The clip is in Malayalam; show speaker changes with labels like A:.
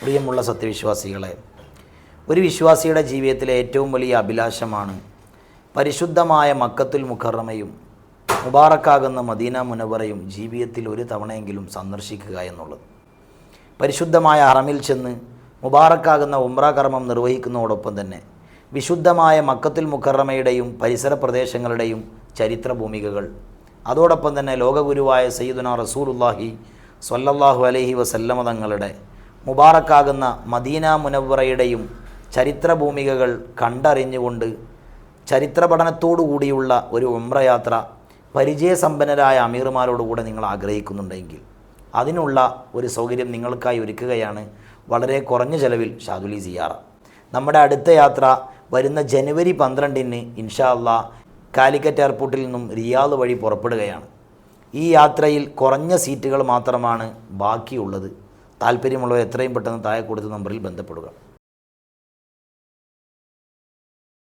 A: പ്രിയമുള്ള സത്യവിശ്വാസികളെ, ഒരു വിശ്വാസിയുടെ ജീവിതത്തിലെ ഏറ്റവും വലിയ അഭിലാഷമാണ് പരിശുദ്ധമായ മക്കത്തുൽ മുക്കറമയും മുബാറക്കാകുന്ന മദീന മുനവറയും ജീവിതത്തിൽ ഒരു തവണയെങ്കിലും സന്ദർശിക്കുക എന്നുള്ളത്. പരിശുദ്ധമായ ഹറമിൽ ചെന്ന് മുബാറക്കാകുന്ന ഉംറ കർമ്മം നിർവഹിക്കുന്നതോടൊപ്പം തന്നെ വിശുദ്ധമായ മക്കത്തുൽ മുക്കറമയുടെയും പരിസര പ്രദേശങ്ങളുടെയും ചരിത്ര ഭൂമികകൾ, അതോടൊപ്പം തന്നെ ലോകഗുരുവായ സയ്യിദുനാ റസൂലുള്ളാഹി സ്വല്ലല്ലാഹു അലൈഹി വസല്ലമ തങ്ങളുടെ മുബാറക്കാകുന്ന മദീന മുനവ്വറയുടെയും ചരിത്ര ഭൂമികകൾ കണ്ടറിഞ്ഞുകൊണ്ട് ചരിത്ര പഠനത്തോടുകൂടിയുള്ള ഒരു ഉംറ യാത്ര പരിചയസമ്പന്നരായ അമീർമാരോടുകൂടെ നിങ്ങൾ ആഗ്രഹിക്കുന്നുണ്ടെങ്കിൽ അതിനുള്ള ഒരു സൗകര്യം നിങ്ങൾക്കായി ഒരുക്കുകയാണ് വളരെ കുറഞ്ഞ ചെലവിൽ ഷാദുലി സിയാറ. നമ്മുടെ അടുത്ത യാത്ര വരുന്ന ജനുവരി 12-ന് ഇൻഷാ അല്ലാഹ് കാലിക്കറ്റ് എയർപോർട്ടിൽ നിന്നും റിയാദ് വഴി പുറപ്പെടുകയാണ്. ഈ യാത്രയിൽ കുറഞ്ഞ സീറ്റുകൾ മാത്രമാണ് ബാക്കിയുള്ളത്. താല്പര്യമുള്ളവർ എത്രയും പെട്ടെന്ന് താഴെ കൊടുത്ത നമ്പറിൽ ബന്ധപ്പെടുക.